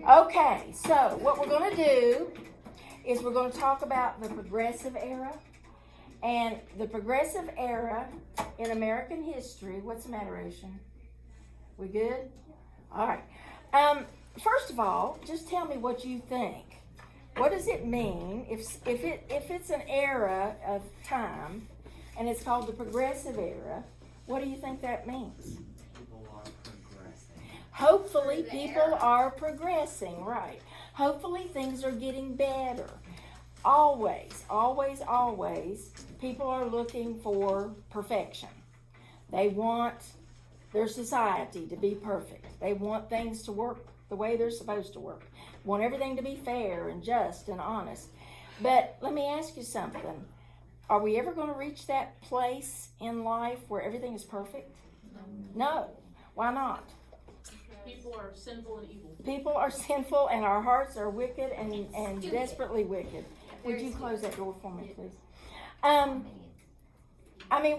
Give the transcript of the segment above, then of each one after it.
Okay, so what we're going to do is we're going to talk about the Progressive Era. And the Progressive Era in American history. What's the matter, Ocean? We good? All right. First of all, just tell me what you think. What does it mean if it's an era of time and it's called the Progressive Era? What do you think that means? People are progressing. Hopefully people are progressing, right. Hopefully things are getting better. Always, always, always, people are looking for perfection. They want their society to be perfect. They want things to work the way they're supposed to work. Want everything to be fair and just and honest. But let me ask you something. Are we ever going to reach that place in life where everything is perfect? No. Why not? People are sinful and evil. People are sinful and our hearts are wicked and desperately wicked. Would you close that door for me, please?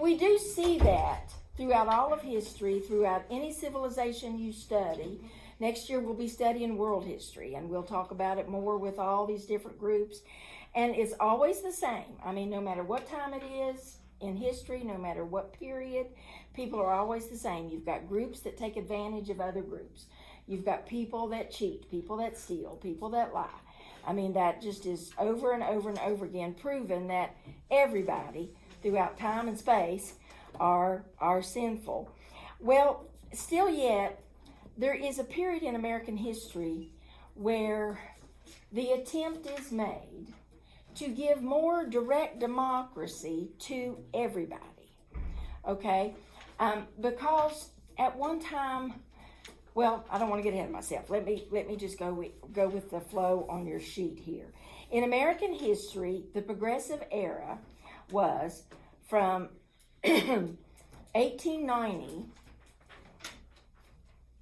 We do see that throughout all of history, throughout any civilization you study. Next year we'll be studying world history, and we'll talk about it more with all these different groups. And it's always the same. No matter what time it is in history, no matter what period, people are always the same. You've got groups that take advantage of other groups. You've got people that cheat, people that steal, people that lie. That just is over and over and over again proven that everybody throughout time and space are sinful. Well, still yet, there is a period in American history where the attempt is made to give more direct democracy to everybody. Okay? Because at one time, well, I don't want to get ahead of myself. Let me just go with the flow on your sheet here. In American history, the Progressive Era was from 1890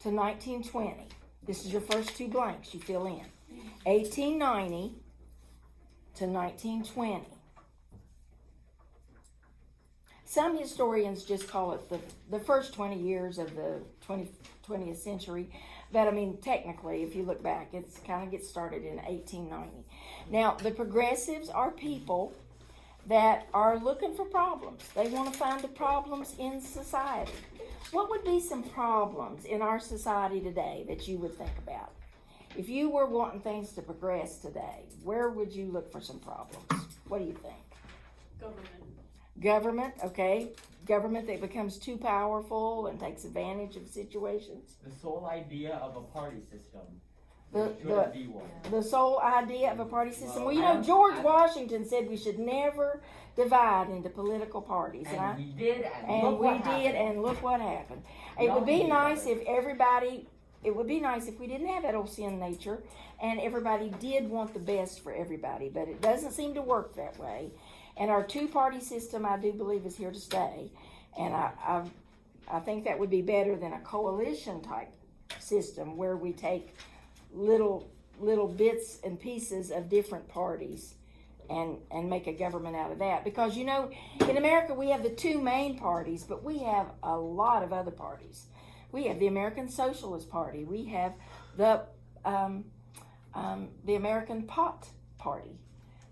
to 1920. This is your first two blanks you fill in. 1890 to 1920. Some historians just call it the first 20 years of the 20th century. But technically, if you look back, it's kind of gets started in 1890. Now, the progressives are people that are looking for problems. They want to find the problems in society. What would be some problems in our society today that you would think about? If you were wanting things to progress today, where would you look for some problems? What do you think? Government, okay. Government that becomes too powerful and takes advantage of situations. The sole idea of a party system. The sole idea of a party system. Well, George Washington said we should never divide into political parties. And we did, and look what happened. It would be nice if we didn't have that old sin nature and everybody did want the best for everybody, but it doesn't seem to work that way. And our two-party system, I do believe, is here to stay. And I think that would be better than a coalition-type system where we take little bits and pieces of different parties and make a government out of that. Because, in America, we have the two main parties, but we have a lot of other parties. We have the American Socialist Party. We have the American Pot Party.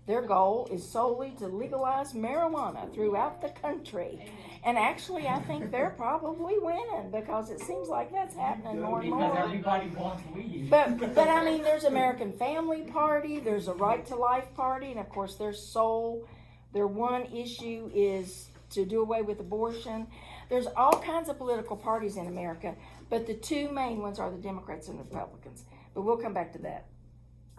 Their goal is solely to legalize marijuana throughout the country. And actually, I think they're probably winning because it seems like that's happening more and more. Because everybody wants weed. But there's American Family Party, there's a Right to Life Party, and of course their one issue is to do away with abortion. There's all kinds of political parties in America, but the two main ones are the Democrats and the Republicans. But we'll come back to that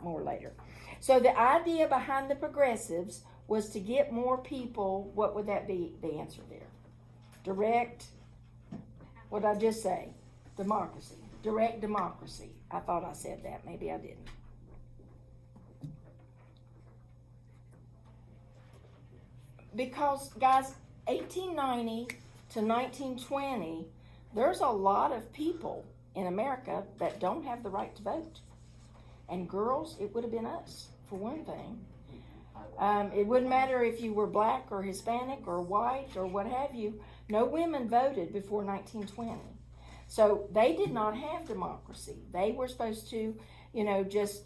more later. So the idea behind the progressives was to get more people. What would that be, the answer there? Direct, what did I just say? Democracy. Direct democracy. I thought I said that. Maybe I didn't. Because, guys, 1890 to 1920, there's a lot of people in America that don't have the right to vote. And girls, it would have been us, for one thing. It wouldn't matter if you were black or Hispanic or white or what have you. No women voted before 1920. So they did not have democracy. They were supposed to, just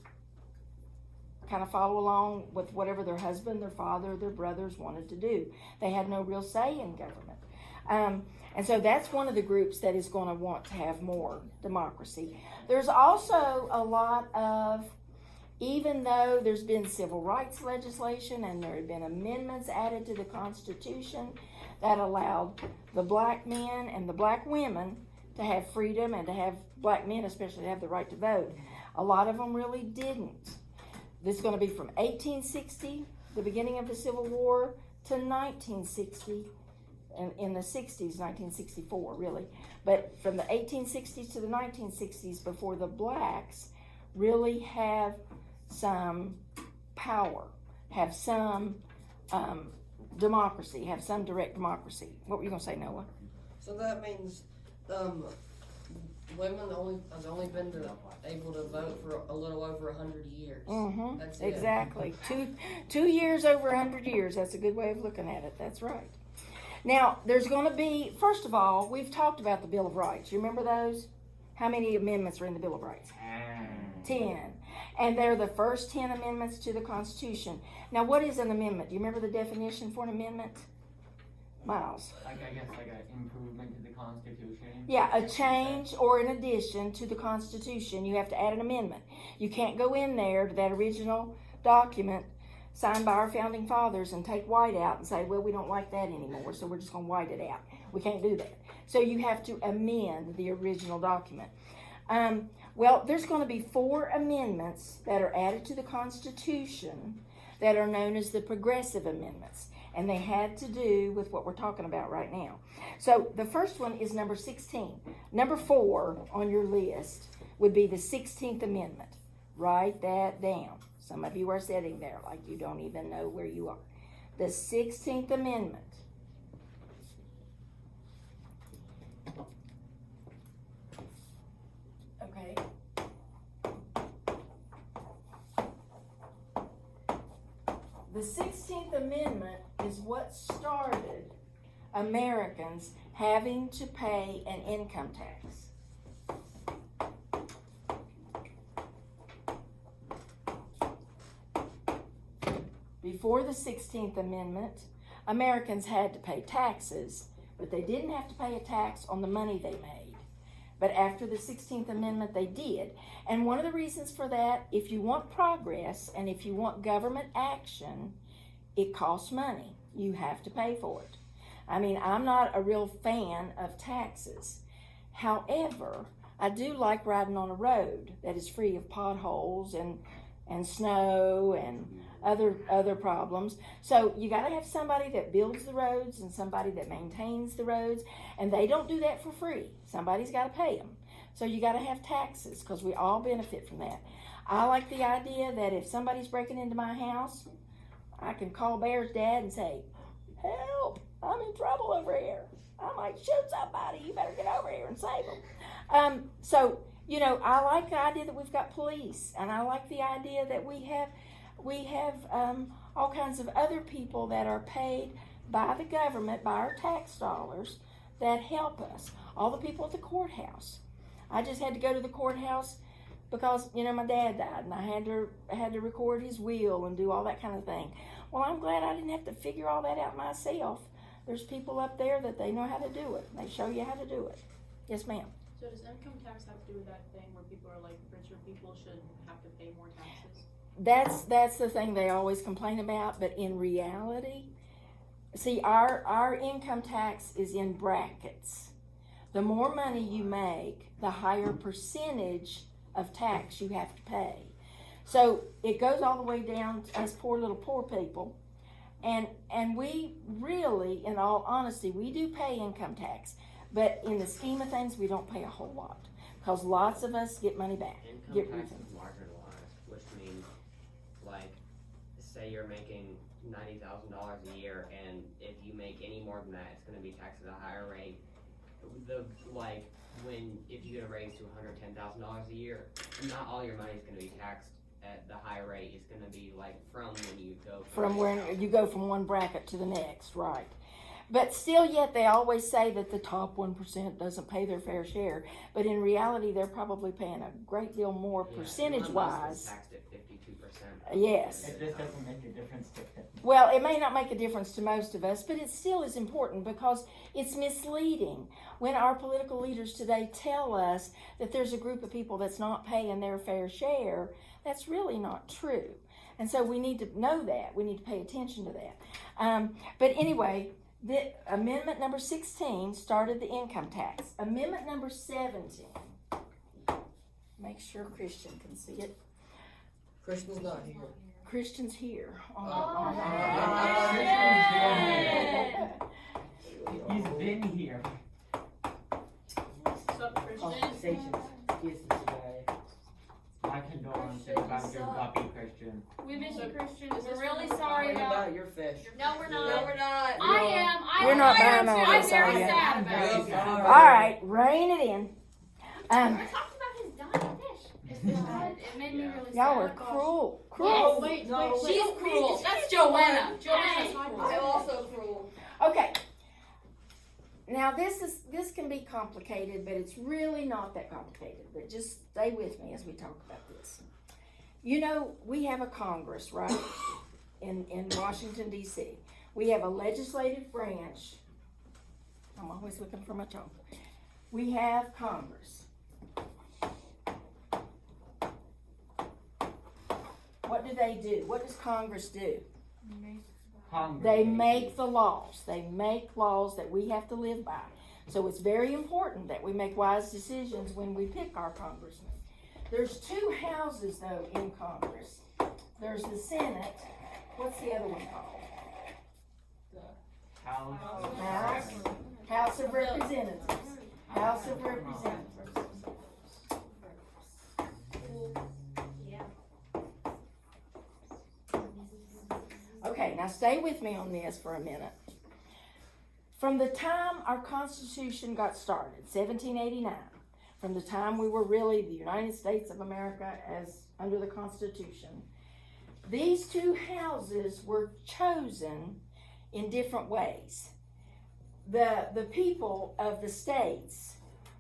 kind of follow along with whatever their husband, their father, their brothers wanted to do. They had no real say in government. And so that's one of the groups that is going to want to have more democracy. There's also a lot of, even though there's been civil rights legislation and there have been amendments added to the Constitution that allowed the black men and the black women to have freedom and to have black men especially to have the right to vote, a lot of them really didn't. This is going to be from 1860, the beginning of the Civil War, to 1960, and in the 60s, 1964 really. But from the 1860s to the 1960s, before the blacks really have some power, have some democracy, have some direct democracy. What were you going to say, Noah? So that means women have only been able to vote for a little over 100 years. Mm-hmm. That's it. Exactly. 2 years over 100 years. That's a good way of looking at it. That's right. Now, there's going to be, first of all, we've talked about the Bill of Rights. You remember those? How many amendments are in the Bill of Rights? 10. And they're the first 10 amendments to the Constitution. Now, what is an amendment? Do you remember the definition for an amendment? Miles? I guess like an improvement to the Constitution. Yeah, a change or an addition to the Constitution. You have to add an amendment. You can't go in there to that original document signed by our founding fathers and take white out and say, well, we don't like that anymore, so we're just going to white it out. We can't do that. So you have to amend the original document. Well, there's going to be 4 amendments that are added to the Constitution that are known as the Progressive Amendments. And they had to do with what we're talking about right now. So the first one is number 16. Number 4 on your list would be the 16th Amendment. Write that down. Some of you are sitting there like you don't even know where you are. The 16th Amendment. Okay. The 16th Amendment is what started Americans having to pay an income tax. Before the 16th Amendment, Americans had to pay taxes, but they didn't have to pay a tax on the money they made. But after the 16th Amendment, they did. And one of the reasons for that, if you want progress and if you want government action, it costs money. You have to pay for it. I mean, I'm not a real fan of taxes. However, I do like riding on a road that is free of potholes and snow and other problems. So you got to have somebody that builds the roads and somebody that maintains the roads, and they don't do that for free. Somebody's got to pay them. So you got to have taxes because we all benefit from that. I like the idea that if somebody's breaking into my house, I can call Bear's dad and say, help, I'm in trouble over here. I might shoot somebody. You better get over here and save them. So, I like the idea that we've got police, and I like the idea that we have all kinds of other people that are paid by the government, by our tax dollars, that help us. All the people at the courthouse. I just had to go to the courthouse because, my dad died, and I had to record his will and do all that kind of thing. Well, I'm glad I didn't have to figure all that out myself. There's people up there that they know how to do it. They show you how to do it. Yes, ma'am. So does income tax have to do with that thing where people are like, richer people should have to pay more taxes? That's the thing they always complain about, but in reality, see, our income tax is in brackets. The more money you make, the higher percentage of tax you have to pay. So it goes all the way down to us poor people. And we really, in all honesty, we do pay income tax. But in the scheme of things, we don't pay a whole lot. Because lots of us get money back. Income tax is marginalized, which means, like, say you're making $90,000 a year, and if you make any more than that, it's going to be taxed at a higher rate. If you get a raise to $110,000 a year, not all your money is going to be taxed at the higher rate. It's going to be like from when you go from when you go from one bracket to the next, right? But still, yet they always say that the top 1% doesn't pay their fair share. But in reality, they're probably paying a great deal more Yeah, percentage Elon Musk is wise. taxed at 52%. Yes. It just doesn't make a difference to them. Well, it may not make a difference to most of us, but it still is important because it's misleading when our political leaders today tell us that there's a group of people that's not paying their fair share. That's really not true. And so we need to know that. We need to pay attention to that. But anyway, the amendment number 16 started the income tax. Amendment number 17. Make sure Christian can see it. Christian's not here. Christian's here. He's been here. What's up, Christian? My condolences about your guppy, Christian. We miss you, Christian. Is We're this really one sorry Worry about. about your fish. No, we're not. No, we're not. I am. You're not buying all I'm this, very are you? sad about We're it. sorry. All right, rein it in. We're talking about his dying fish. It made me really sad. Y'all are cruel. Yes. Cruel. She's cruel. That's Joanna. Joanna's I'm cruel. also cruel. Okay. Now this can be complicated, but it's really not that complicated. But just stay with me as we talk about this. You know, we have a Congress, right? In Washington, D.C. We have a legislative branch. I'm always looking for my tongue. We have Congress. What do? What does Congress do? They make the laws. They make laws that we have to live by. So it's very important that we make wise decisions when we pick our congressmen. There's two houses, though, in Congress. There's the Senate. What's the other one called? House of Representatives. House of Representatives. Okay, now stay with me on this for a minute. From the time our Constitution got started, 1789, from the time we were really the United States of America as under the Constitution, these two houses were chosen in different ways. The people of the states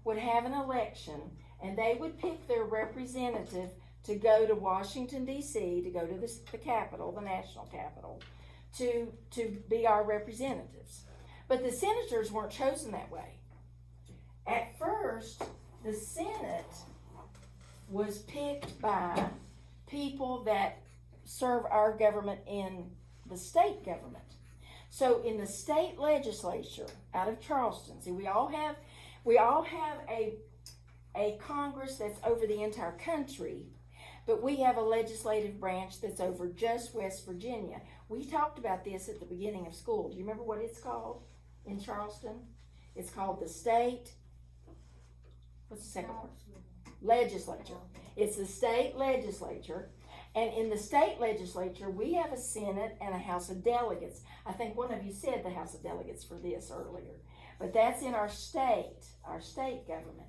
would have an election and they would pick their representative to go to Washington, D.C., to go to the capital, the national capital, to be our representatives. But the senators weren't chosen that way. At first, the Senate was picked by people that serve our government in the state government. So in the state legislature out of Charleston, see, we all have a Congress that's over the entire country, but we have a legislative branch that's over just West Virginia. We talked about this at the beginning of school. Do you remember what it's called in Charleston? It's called the state, what's the second word? Legislature. It's the state legislature. And in the state legislature, we have a Senate and a House of Delegates. I think one of you said the House of Delegates for this earlier. But that's in our state government.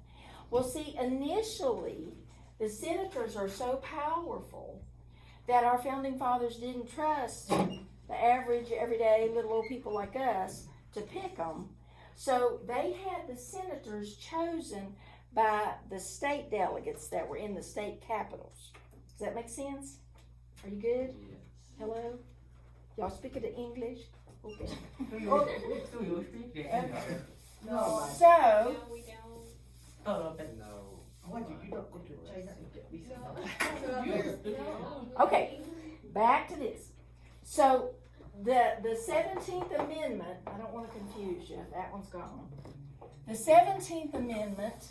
Well, see, initially, the senators are so powerful that our founding fathers didn't trust the average, everyday little old people like us to pick them. So they had the senators chosen by the state delegates that were in the state capitals. Does that make sense? Are you good? Yes. Hello? Y'all speaking to English? Okay. Do you speak the English? So, No, we don't. No. okay, back to this. So, the 17th Amendment, I don't want to confuse you, that one's gone. The 17th Amendment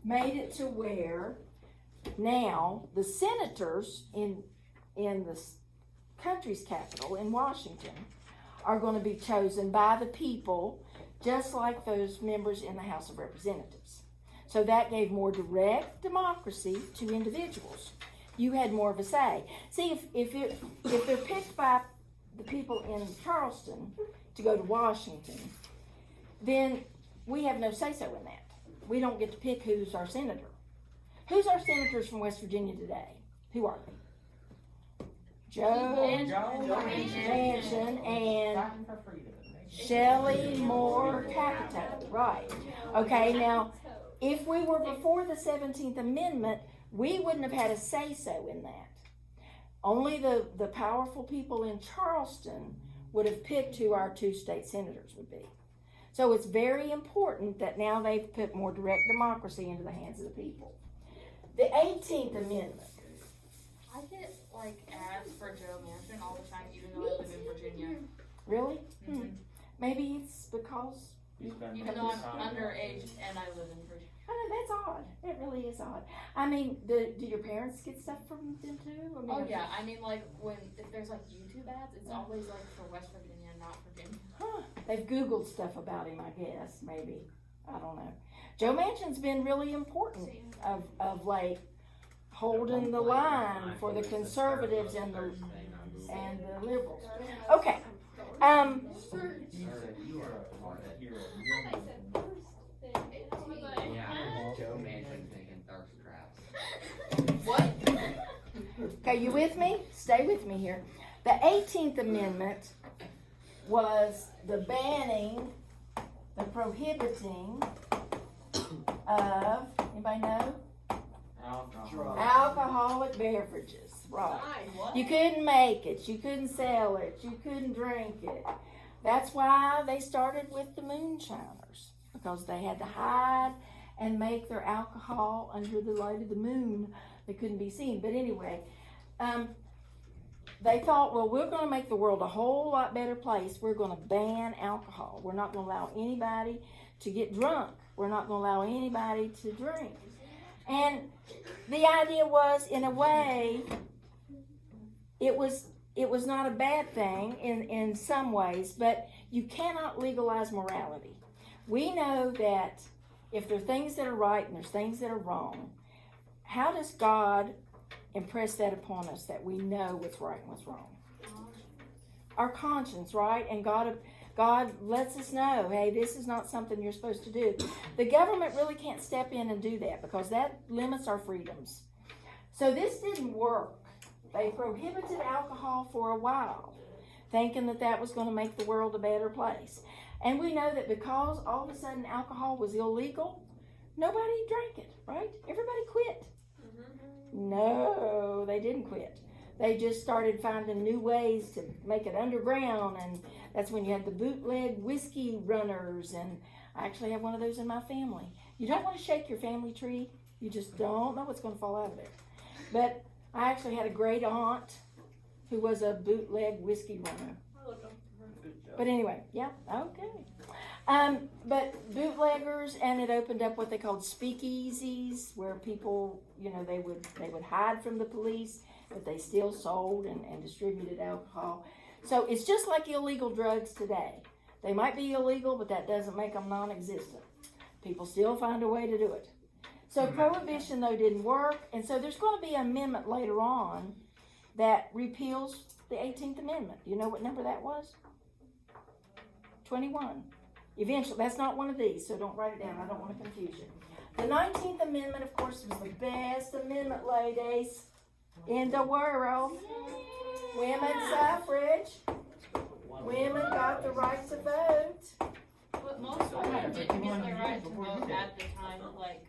made it to where now the senators in the country's capital, in Washington, are going to be chosen by the people just like those members in the House of Representatives. So that gave more direct democracy to individuals. You had more of a say. See, if they're picked by the people in Charleston to go to Washington, then we have no say-so in that. We don't get to pick who's our senator. Who's our senators from West Virginia today? Who are they? Joe And Manchin and Fighting for freedom. Shelley Moore Capito. Right. Okay, now, if we were before the 17th Amendment, we wouldn't have had a say-so in that. Only the powerful people in Charleston would have picked who our 2 state senators would be. So it's very important that now they've put more direct democracy into the hands of the people. The 18th Amendment. I get like ads for Joe Manchin all the time, even though I live in Virginia. Really? Maybe it's because, Even though I'm underage and I live in Virginia. I know, that's odd. It really is odd. I mean, do your parents get stuff from them too? I mean, Oh yeah, I mean like if there's like YouTube ads, it's always like for West Virginia, not Virginia. Huh. They've Googled stuff about him, I guess, maybe. I don't know. Joe Manchin's been really important of late, holding the line for the conservatives and the liberals. Okay. You are a hero. Yeah, Joe Manchin's making thirst traps. What? Okay, you with me? Stay with me here. The 18th Amendment was the banning, the prohibiting of, anybody know? Alcoholic beverages, right. You couldn't make it, you couldn't sell it, you couldn't drink it. That's why they started with the moonshiners, because they had to hide and make their alcohol under the light of the moon. They couldn't be seen. But anyway, they thought, well, we're going to make the world a whole lot better place. We're going to ban alcohol. We're not going to allow anybody to get drunk. We're not going to allow anybody to drink. And the idea was, in a way, it was not a bad thing in some ways, but you cannot legalize morality. We know that if there are things that are right and there's things that are wrong, how does God impress that upon us that we know what's right and what's wrong? Our conscience, right? And God lets us know, hey, this is not something you're supposed to do. The government really can't step in and do that because that limits our freedoms. So this didn't work. They prohibited alcohol for a while, thinking that that was going to make the world a better place. And we know that because all of a sudden alcohol was illegal, nobody drank it, right? Everybody quit. No, they didn't quit. They just started finding new ways to make it underground, and that's when you had the bootleg whiskey runners, and I actually have one of those in my family. You don't want to shake your family tree. You just don't know what's going to fall out of it. But I actually had a great aunt who was a bootleg whiskey runner. But anyway, yeah, okay. But bootleggers, and it opened up what they called speakeasies, where people, they would hide from the police, but they still sold and distributed alcohol. So it's just like illegal drugs today. They might be illegal, but that doesn't make them non-existent. People still find a way to do it. So prohibition, though, didn't work, and so there's going to be an amendment later on that repeals the 18th Amendment. You know what number that was? 21. Eventually, that's not one of these, so don't write it down. I don't want to confuse you. The 19th Amendment, of course, was the best amendment, ladies, in the world. Women's suffrage. Women got the right to vote. But most women didn't get the right to vote at the time. Like,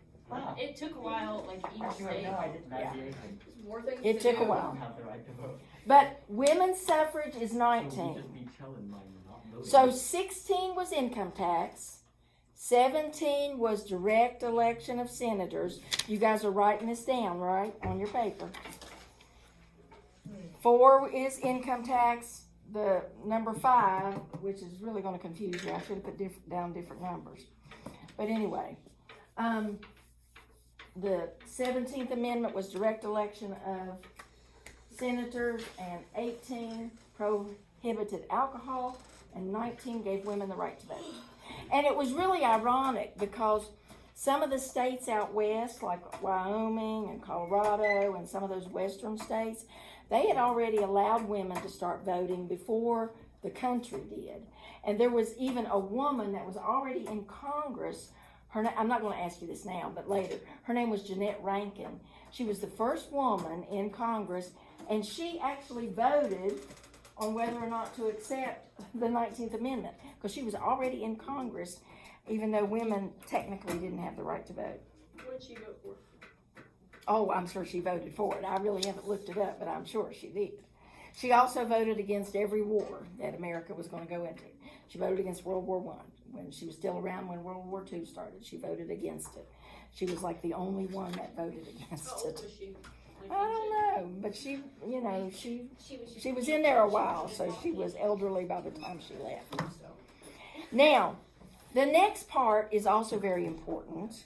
it took a while, like each state. No, I didn't have the 18. More things It to took do. a while. Have the right to vote. But women's suffrage is So 19. just be chilling, like, not voting. So 16 was income tax. 17 was direct election of senators. You guys are writing this down, right, on your paper. 4 is income tax. The number 5, which is really going to confuse you. I should have put down different numbers. But anyway, the 17th Amendment was direct election of senators, and 18 prohibited alcohol, and 19 gave women the right to vote. And it was really ironic because some of the states out west, like Wyoming and Colorado and some of those western states, they had already allowed women to start voting before the country did. And there was even a woman that was already in Congress. I'm not going to ask you this now, but later. Her name was Jeanette Rankin. She was the first woman in Congress, and she actually voted on whether or not to accept the 19th Amendment, because she was already in Congress, even though women technically didn't have the right to vote. What did she vote for? Oh, I'm sure she voted for it. I really haven't looked it up, but I'm sure she did. She also voted against every war that America was going to go into. She voted against World War I. When she was still around when World War II started, she voted against it. She was like the only one that voted against How old it. was she? I don't know, but she, you know, she She was in there a while, so she was elderly by the time she left. Now, the next part is also very important,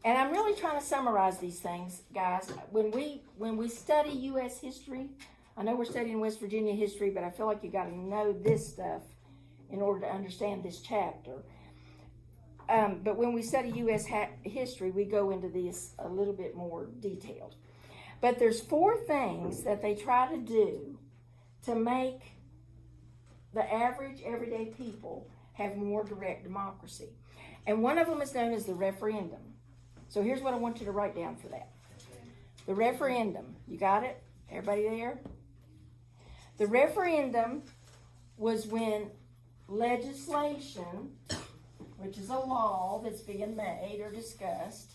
and I'm really trying to summarize these things, guys. When we study U.S. history, I know we're studying West Virginia history, but I feel like you got to know this stuff in order to understand this chapter. But when we study U.S. history, we go into this a little bit more detailed. But there's 4 things that they try to do to make the average, everyday people have more direct democracy. And one of them is known as the referendum. So here's what I want you to write down for that. The referendum. You got it? Everybody there? The referendum was when legislation, which is a law that's being made or discussed,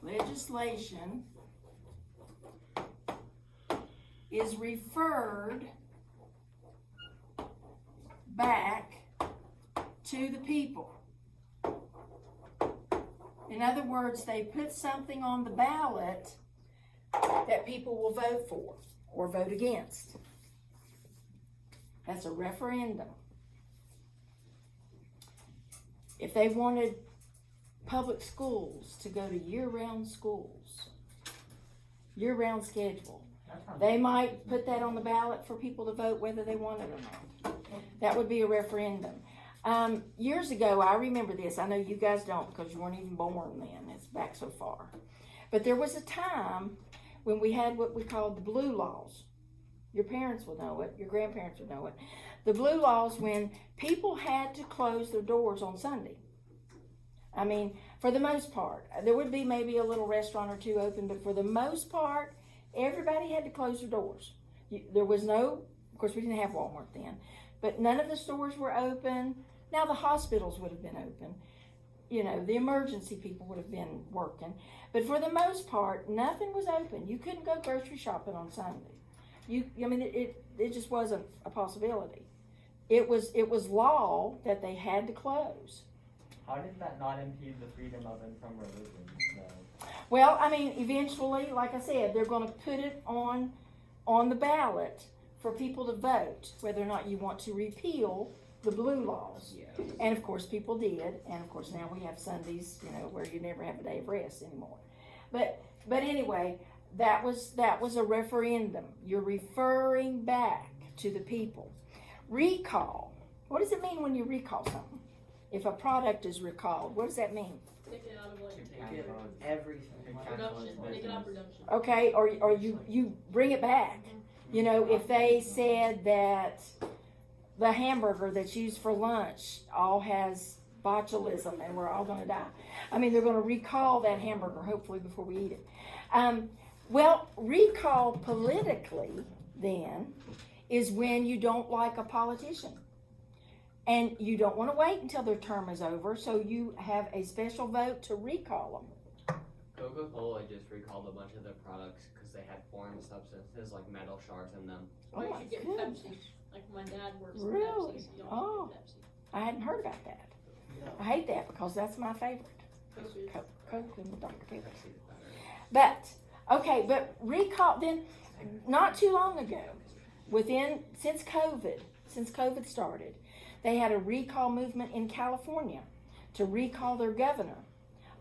legislation is referred back to the people. In other words, they put something on the ballot that people will vote for or vote against. That's a referendum. If they wanted public schools to go to year-round schools, year-round schedule, they might put that on the ballot for people to vote whether they want it or not. That would be a referendum. Years ago, I remember this. I know you guys don't because you weren't even born then. It's back so far. But there was a time when we had what we called the blue laws. Your parents will know it. Your grandparents will know it. The blue laws when people had to close their doors on Sunday. I mean, for the most part. There would be maybe a little restaurant or two open, but for the most part, everybody had to close their doors. There was no, of course we didn't have Walmart then, but none of the stores were open. Now the hospitals would have been open. You know, the emergency people would have been working. But for the most part, nothing was open. You couldn't go grocery shopping on Sunday. It just wasn't a possibility. It was law that they had to close. How did that not impede the freedom of and from religion, though? Well, I mean, eventually, like I said, they're going to put it on the ballot for people to vote whether or not you want to repeal the blue laws. Yeah. And of course, people did. And of course, now we have Sundays, you know, where you never have a day of rest anymore. But anyway, that was a referendum. You're referring back to the people. Recall. What does it mean when you recall something? If a product is recalled, what does that mean? Take it out of like Everything. production. Take it out of production. Okay, or you bring it back. You know, if they said that the hamburger that's used for lunch all has botulism and we're all going to die. I mean, they're going to recall that hamburger, hopefully, before we eat it. Well, recall politically, then, is when you don't like a politician. And you don't want to wait until their term is over, so you have a special vote to recall them. Coca-Cola just recalled a bunch of their products because they had foreign substances like metal shards in them. Oh You my should get goodness. Pepsi. Like my dad works for Really? Pepsi. So y'all Oh. should get Pepsi. I hadn't heard about that. I hate that because that's my favorite. Coke is- Coke and Dr. Pepper. But recall, then, not too long ago, since COVID started, they had a recall movement in California to recall their governor.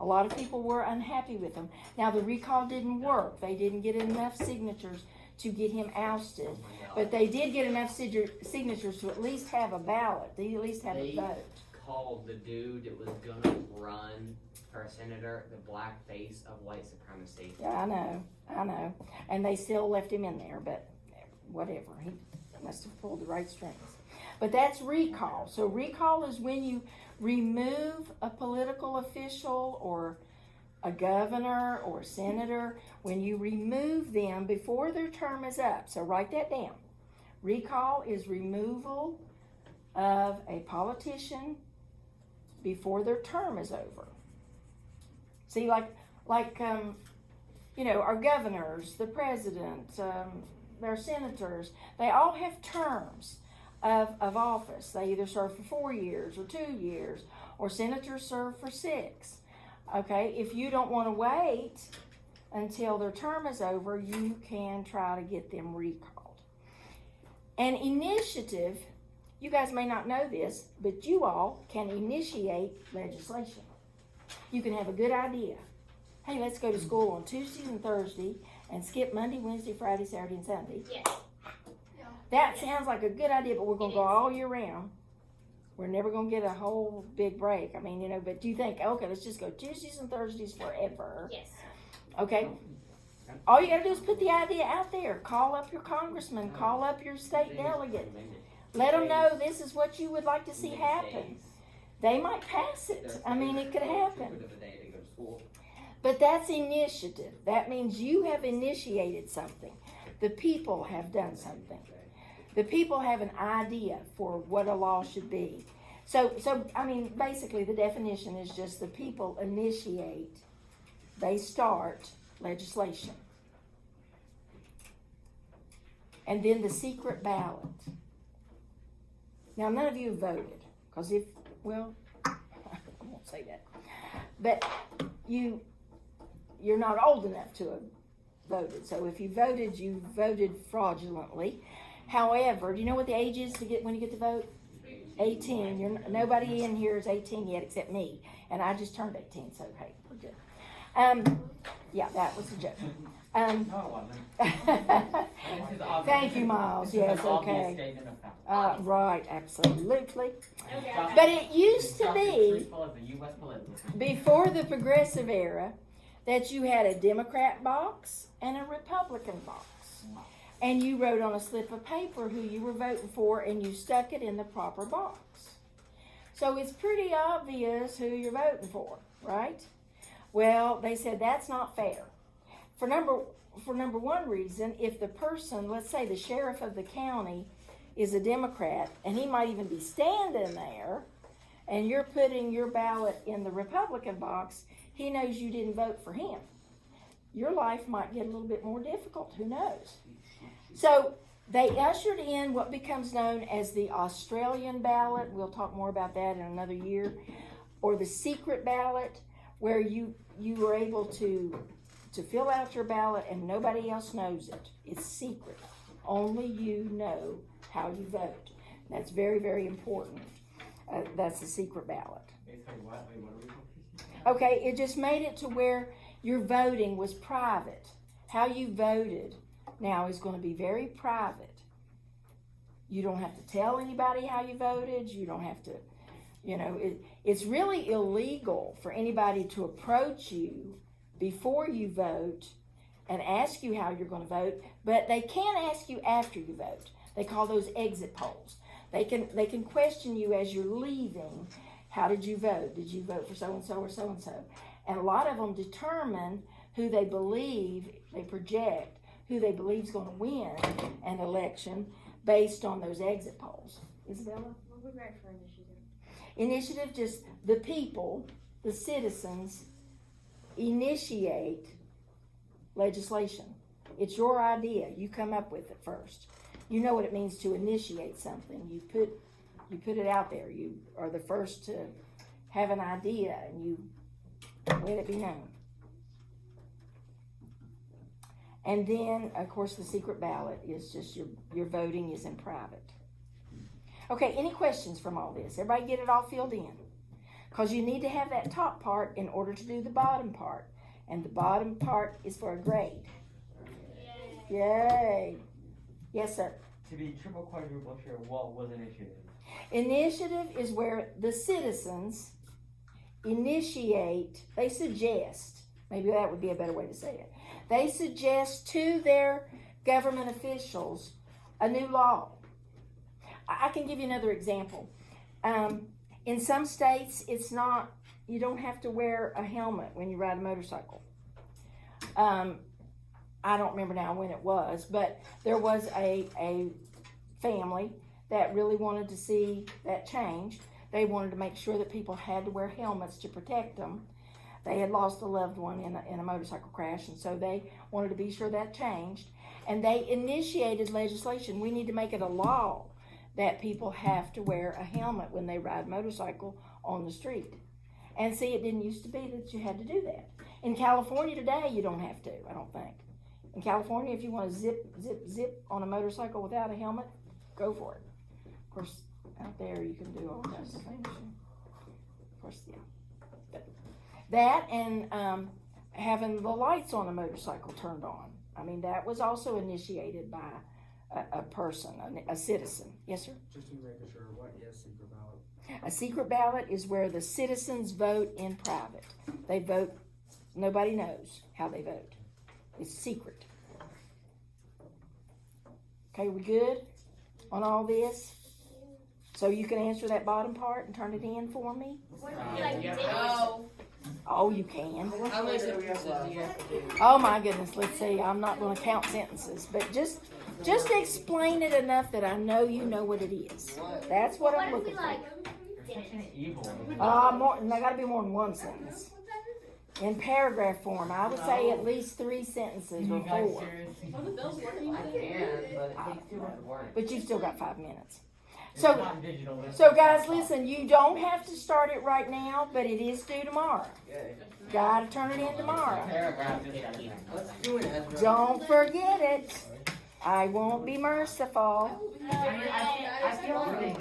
A lot of people were unhappy with him. Now, the recall didn't work. They didn't get enough signatures to get him ousted. But they did get enough signatures to at least have a ballot. They at least have a vote. Called the dude that was gonna run for senator the black face of white supremacy. Yeah, I know. And they still left him in there, but whatever. He must have pulled the right strings. But that's recall. So recall is when you remove a political official or a governor or senator, when you remove them before their term is up, so write that down. Recall is removal of a politician before their term is over. See, like our governors, the president, our senators, they all have terms of office. They either serve for 4 years or 2 years, or senators serve for 6. Okay, if you don't want to wait until their term is over, you can try to get them recalled. An initiative, you guys may not know this, but you all can initiate legislation. You can have a good idea. Hey, let's go to school on Tuesdays and Thursdays and skip Monday, Wednesday, Friday, Saturday, and Sunday. Yes. That sounds like a good idea, but we're going to go all year round. We're never going to get a whole big break. I mean, but you think, okay, let's just go Tuesdays and Thursdays forever. Yes. Okay? All you got to do is put the idea out there. Call up your congressman. Call up your state delegate. Let them know this is what you would like to see happen. They might pass it. I mean, it could happen. But that's initiative. That means you have initiated something. The people have done something. The people have an idea for what a law should be. So I mean, basically the definition is just the people initiate, they start legislation. And then the secret ballot. Now, none of you have voted, because I won't say that. But you're not old enough to have voted. So if you voted fraudulently. However, do you know what the age is to get when you get to vote? 18. Nobody in here is 18 yet except me, and I just turned 18. So hey, we're good. Yeah, that was a joke. No, it wasn't. Thank you, Miles. Yes, okay. Statement of fact. Right, absolutely. Okay. But it used to Just as be, truthful as the U.S. political. before the progressive era, that you had a Democrat box and a Republican box. And you wrote on a slip of paper who you were voting for, and you stuck it in the proper box. So it's pretty obvious who you're voting for, right? Well, they said that's not fair. For number one reason, if the person, let's say the sheriff of the county, is a Democrat, and he might even be standing there, and you're putting your ballot in the Republican box, he knows you didn't vote for him. Your life might get a little bit more difficult, who knows? So they ushered in what becomes known as the Australian ballot. We'll talk more about that in another year. Or the secret ballot, where you were able to fill out your ballot and nobody else knows it. It's secret. Only you know how you vote. That's very, very important. That's the secret ballot. Okay, it just made it to where your voting was private. How you voted now is going to be very private. You don't have to tell anybody how you voted. You don't have to, it's really illegal for anybody to approach you before you vote and ask you how you're going to vote, but they can ask you after you vote. They call those exit polls. They can question you as you're leaving. How did you vote? Did you vote for so-and-so or so-and-so? And a lot of them determine who they believe, they project, who they believe is going to win an election based on those exit polls. Isabella? What would we write for initiative? Initiative, just the people, the citizens, initiate legislation. It's your idea. You come up with it first. You know what it means to initiate something. You put it out there. You are the first to have an idea, and you let it be known. And then, of course, the secret ballot is just your voting is in private. Okay, any questions from all this? Everybody get it all filled in? Because you need to have that top part in order to do the bottom part. And the bottom part is for a grade. Yay. Yes, sir. To be triple quadruple sure, what was initiative? Initiative is where the citizens initiate, they suggest, maybe that would be a better way to say it. They suggest to their government officials a new law. I can give you another example. In In some states, it's not, you don't have to wear a helmet when you ride a motorcycle. I don't remember now when it was, but there was a family that really wanted to see that change. They wanted to make sure that people had to wear helmets to protect them. They had lost a loved one in a motorcycle crash, and so they wanted to be sure that changed. And they initiated legislation. We need to make it a law that people have to wear a helmet when they ride a on the street. And see, it didn't used to be that you had to do that. In California today, you don't have to, I don't think. In California, if you want to zip on a motorcycle without a helmet, go for it. Of course, out there you can do all kinds of things. Of course, yeah. But that and having the lights on a motorcycle turned on. I mean, that was also initiated by a person, a citizen. Yes, sir? Just to make sure, what is secret ballot? A secret ballot is where the citizens vote in private. They vote, nobody knows how they vote. It's secret. Okay, we good on all this? So you can answer that bottom part and turn it in for me? What if we like did? Oh, you can. How many sentences do you have to do? Oh my goodness, let's see. I'm not going to count sentences, but just explain it enough that I know you know what it is. That's what I'm What if we looking for. like You're such an evil. There got to be more than one sentence. In paragraph form, I would say at least 3 sentences or You guys 4. seriously? Are the bells working I today? can, but it takes too much work. But you've still got 5 minutes. It's So, not digital, it's so guys, listen, you don't have to start it right now, but it is due tomorrow. Gotta turn it in tomorrow. paragraph just got to Let's do it, Ezra. Don't forget it. I won't be merciful. I feel like